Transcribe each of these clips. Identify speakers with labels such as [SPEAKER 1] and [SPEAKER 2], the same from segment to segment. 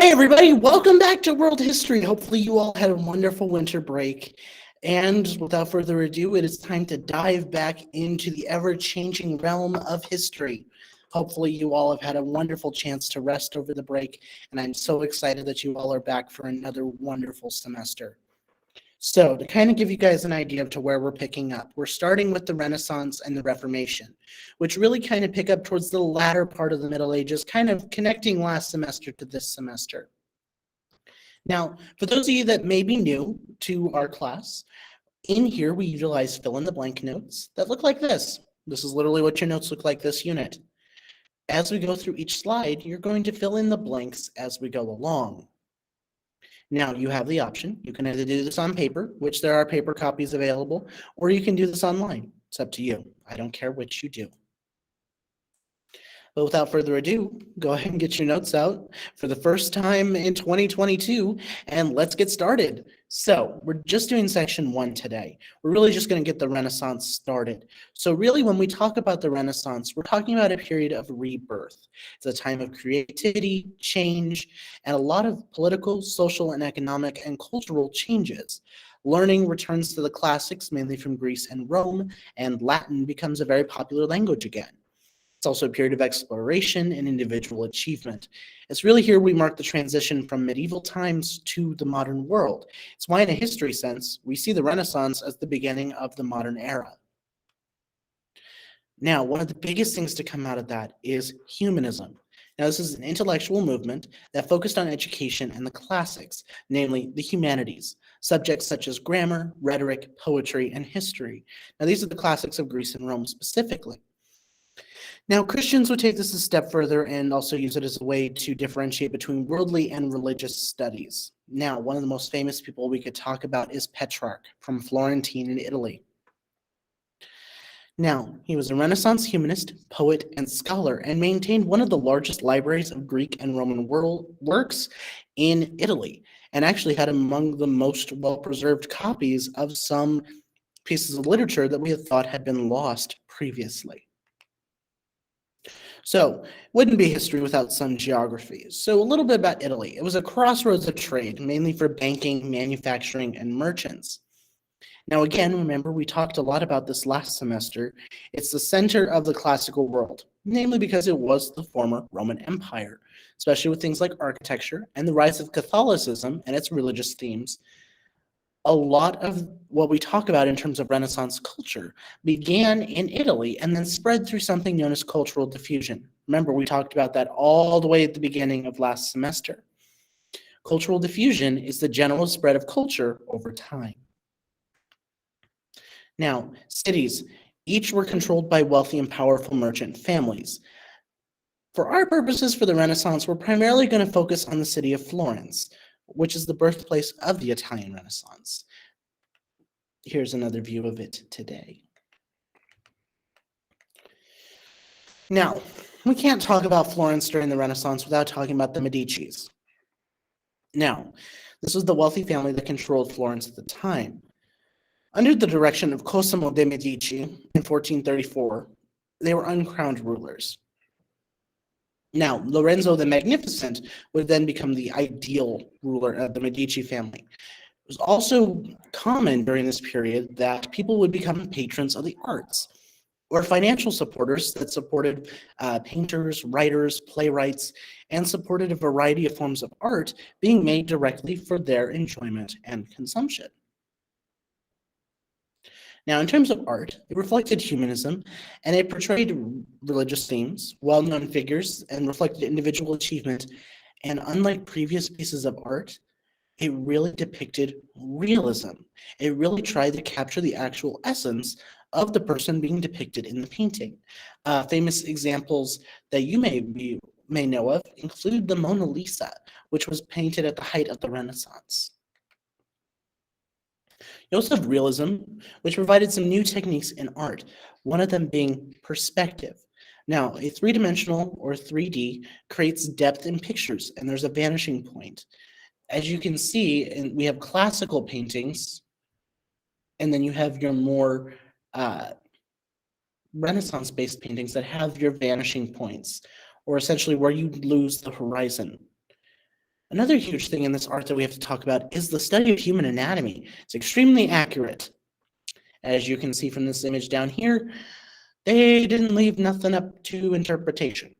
[SPEAKER 1] Hey everybody, welcome back to World History. Hopefully you all had a wonderful winter break. And without further ado, it is time to dive back into the ever-changing realm of history. Hopefully you all have had a wonderful chance to rest over the break, and I'm so excited that you all are back for another wonderful semester. So to kind of give you guys an idea of to where we're picking up, we're starting with the Renaissance and the Reformation, which really kind of pick up towards the latter part of the Middle Ages, kind of connecting last semester to this semester. Now, for those of you that may be new to our class, in here we utilize fill-in-the-blank notes that look like this. This is literally what your notes look like this unit. As we go through each slide, you're going to fill in the blanks as we go along. Now, you have the option. You can either do this on paper, which there are paper copies available, or you can do this online. It's up to you. I don't care which you do. But without further ado, go ahead and get your notes out for the first time in 2022, and let's get started. So we're just doing section 1 today. We're really just going to get the Renaissance started. So really, when we talk about the Renaissance, we're talking about a period of rebirth. It's a time of creativity, change, and a lot of political, social, and economic and cultural changes. Learning returns to the classics, mainly from Greece and Rome, and Latin becomes a very popular language again. It's also a period of exploration and individual achievement. It's really here we mark the transition from medieval times to the modern world. It's why, in a history sense, we see the Renaissance as the beginning of the modern era. Now, one of the biggest things to come out of that is humanism. Now, this is an intellectual movement that focused on education and the classics, namely the humanities, subjects such as grammar, rhetoric, poetry, and history. Now, these are the classics of Greece and Rome specifically. Now, Christians would take this a step further and also use it as a way to differentiate between worldly and religious studies. Now, one of the most famous people we could talk about is Petrarch from Florence in Italy. Now, he was a Renaissance humanist, poet, and scholar, and maintained one of the largest libraries of Greek and Roman works in Italy, and actually had among the most well-preserved copies of some pieces of literature that we had thought had been lost previously. So, wouldn't be history without some geography. So, a little bit about Italy. It was a crossroads of trade, mainly for banking, manufacturing, and merchants. Now, again, remember, we talked a lot about this last semester. It's the center of the classical world, namely because it was the former Roman Empire, especially with things like architecture and the rise of Catholicism and its religious themes. A lot of what we talk about in terms of Renaissance culture began in Italy and then spread through something known as cultural diffusion. Remember, we talked about that all the way at the beginning of last semester. Cultural diffusion is the general spread of culture over time. Now, cities, each were controlled by wealthy and powerful merchant families. For our purposes for the Renaissance, we're primarily going to focus on the city of Florence, which is the birthplace of the Italian Renaissance. Here's another view of it today. Now, we can't talk about Florence during the Renaissance without talking about the Medicis. Now, this was the wealthy family that controlled Florence at the time. Under the direction of Cosimo de' Medici in 1434, they were uncrowned rulers. Now, Lorenzo the Magnificent would then become the ideal ruler of the Medici family. It was also common during this period that people would become patrons of the arts or financial supporters that supported painters, writers, playwrights, and supported a variety of forms of art being made directly for their enjoyment and consumption. Now, in terms of art, it reflected humanism, and it portrayed religious themes, well-known figures, and reflected individual achievement. And unlike previous pieces of art, it really depicted realism. It really tried to capture the actual essence of the person being depicted in the painting. Famous examples that you may know of include the Mona Lisa, which was painted at the height of the Renaissance. You also have realism, which provided some new techniques in art, one of them being perspective. Now, a three-dimensional or 3D creates depth in pictures, and there's a vanishing point. As you can see, we have classical paintings, and then you have your more Renaissance-based paintings that have your vanishing points, or essentially where you lose the horizon. Another huge thing in this art that we have to talk about is the study of human anatomy. It's extremely accurate. As you can see from this image down here, they didn't leave nothing up to interpretation.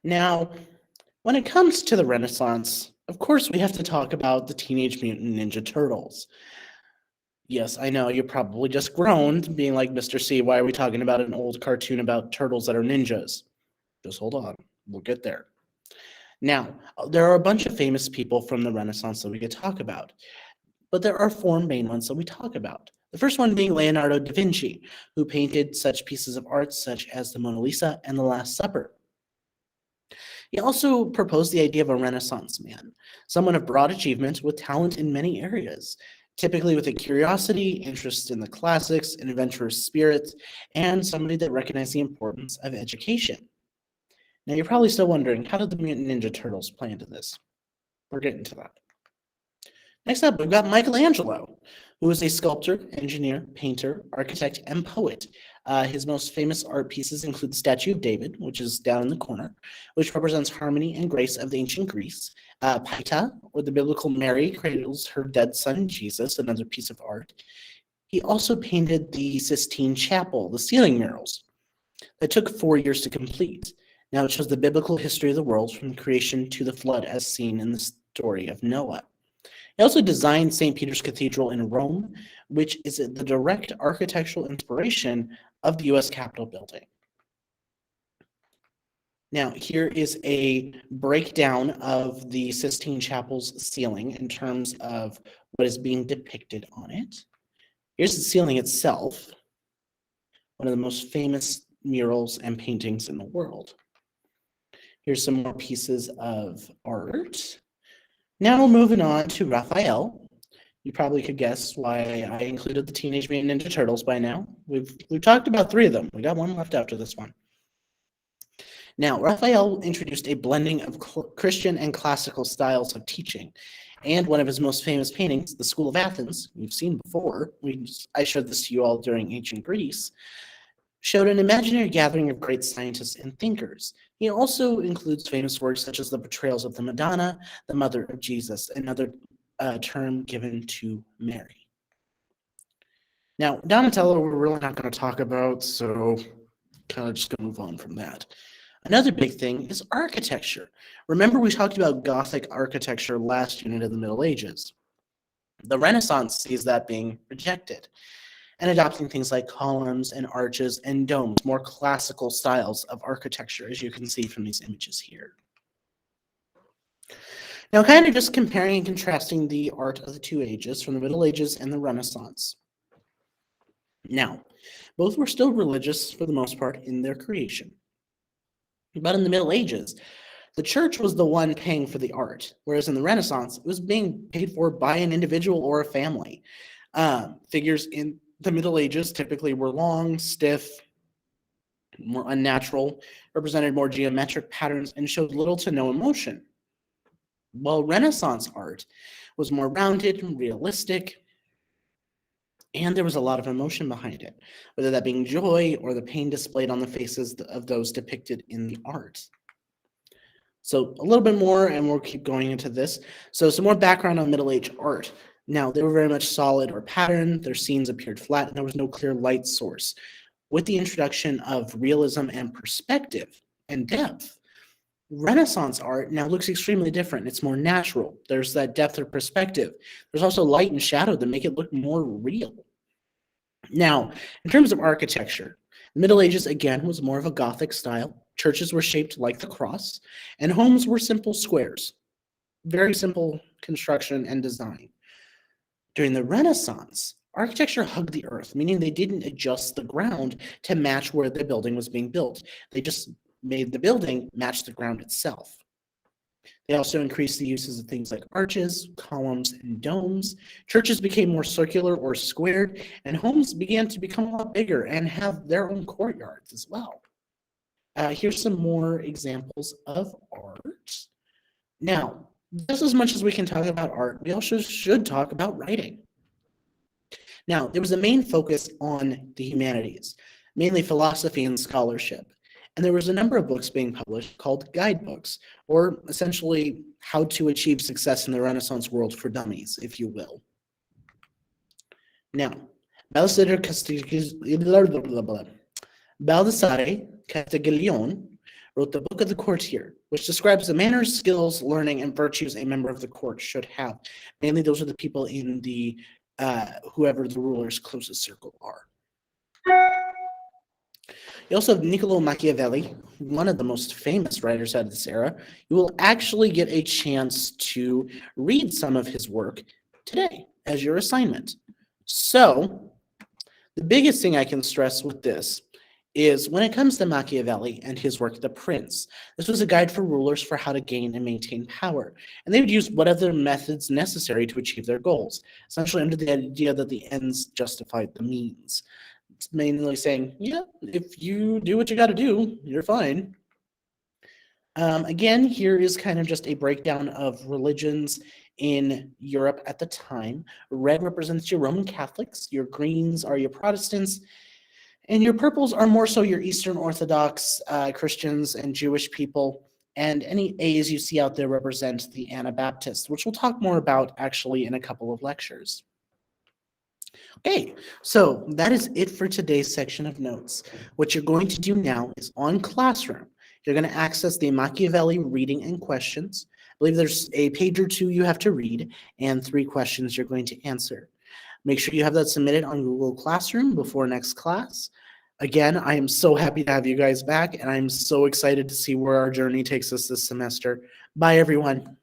[SPEAKER 1] Now, when it comes to the Renaissance, of course we have to talk about the Teenage Mutant Ninja Turtles. Yes, I know, you probably just groaned, being like, Mr. C, why are we talking about an old cartoon about turtles that are ninjas? Just hold on, we'll get there. Now, there are a bunch of famous people from the Renaissance that we could talk about, but there are four main ones that we talk about. The first one being Leonardo da Vinci, who painted such pieces of art such as the Mona Lisa and the Last Supper. He also proposed the idea of a Renaissance man, someone of broad achievement with talent in many areas, typically with a curiosity, interest in the classics, an adventurous spirit, and somebody that recognized the importance of education. Now, you're probably still wondering, how did the Mutant Ninja Turtles play into this? We're getting to that. Next up, we've got Michelangelo, who is a sculptor, engineer, painter, architect, and poet. His most famous art pieces include the Statue of David, which is down in the corner, which represents harmony and grace of the ancient Greece. Pieta, or the biblical Mary cradles her dead son Jesus, another piece of art. He also painted the Sistine Chapel, the ceiling murals, that took 4 years to complete. Now it shows the biblical history of the world from creation to the flood as seen in the story of Noah. He also designed St. Peter's Cathedral in Rome, which is the direct architectural inspiration of the U.S. Capitol building. Now, here is a breakdown of the Sistine Chapel's ceiling in terms of what is being depicted on it. Here's the ceiling itself, one of the most famous murals and paintings in the world. Here's some more pieces of art. Now we're moving on to Raphael. You probably could guess why I included the Teenage Mutant Ninja Turtles by now. We've talked about 3 of them. We got one left after this one. Now, Raphael introduced a blending of Christian and classical styles of teaching. And one of his most famous paintings, The School of Athens, we've seen before, I showed this to you all during ancient Greece, showed an imaginary gathering of great scientists and thinkers. He also includes famous works such as the portrayals of the Madonna, the Mother of Jesus, another term given to Mary. Now, Donatello, we're really not going to talk about, so kind of just going to move on from that. Another big thing is architecture. Remember, we talked about Gothic architecture last unit of the Middle Ages. The Renaissance sees that being rejected and adopting things like columns and arches and domes, more classical styles of architecture, as you can see from these images here. Now, kind of just comparing and contrasting the art of the 2 ages, from the Middle Ages and the Renaissance. Now, both were still religious for the most part in their creation. But in the Middle Ages, the church was the one paying for the art, whereas in the Renaissance, it was being paid for by an individual or a family. Figures in the Middle Ages typically were long, stiff, more unnatural, represented more geometric patterns, and showed little to no emotion. While Renaissance art was more rounded and realistic, and there was a lot of emotion behind it, whether that being joy or the pain displayed on the faces of those depicted in the art. So a little bit more, and we'll keep going into this. So some more background on Middle Age art. Now, they were very much solid or patterned. Their scenes appeared flat, and there was no clear light source. With the introduction of realism and perspective and depth, Renaissance art now looks extremely different. It's more natural. There's that depth of perspective. There's also light and shadow that make it look more real. Now, in terms of architecture, the Middle Ages, again, was more of a Gothic style. Churches were shaped like the cross, and homes were simple squares. Very simple construction and design. During the Renaissance, architecture hugged the earth, meaning they didn't adjust the ground to match where the building was being built. They just made the building match the ground itself. They also increased the uses of things like arches, columns, and domes. Churches became more circular or squared, and homes began to become a lot bigger and have their own courtyards as well. Here's some more examples of art. Now, just as much as we can talk about art, we also should talk about writing. Now, there was a main focus on the humanities, mainly philosophy and scholarship. And there was a number of books being published called guidebooks, or essentially how to achieve success in the Renaissance world for dummies, if you will. Now, Baldassare Castiglione wrote the Book of the Courtier, which describes the manners, skills, learning, and virtues a member of the court should have. Mainly, those are the people in the whoever the ruler's closest circle are. You also have Niccolo Machiavelli, one of the most famous writers out of this era. You will actually get a chance to read some of his work today as your assignment. So, the biggest thing I can stress with this is when it comes to Machiavelli and his work, The Prince, this was a guide for rulers for how to gain and maintain power. And they would use whatever methods necessary to achieve their goals, essentially under the idea that the ends justified the means. It's mainly saying, yeah, if you do what you got to do, you're fine. Again, here is kind of just a breakdown of religions in Europe at the time. Red represents your Roman Catholics, your greens are your Protestants, and your purples are more so your Eastern Orthodox Christians and Jewish people, and any A's you see out there represent the Anabaptists, which we'll talk more about actually in a couple of lectures. Okay, so that is it for today's section of notes. What you're going to do now is on Classroom, you're going to access the Machiavelli reading and questions. I believe there's a page or two you have to read and 3 questions you're going to answer. Make sure you have that submitted on Google Classroom before next class. Again, I am so happy to have you guys back, and I'm so excited to see where our journey takes us this semester. Bye, everyone.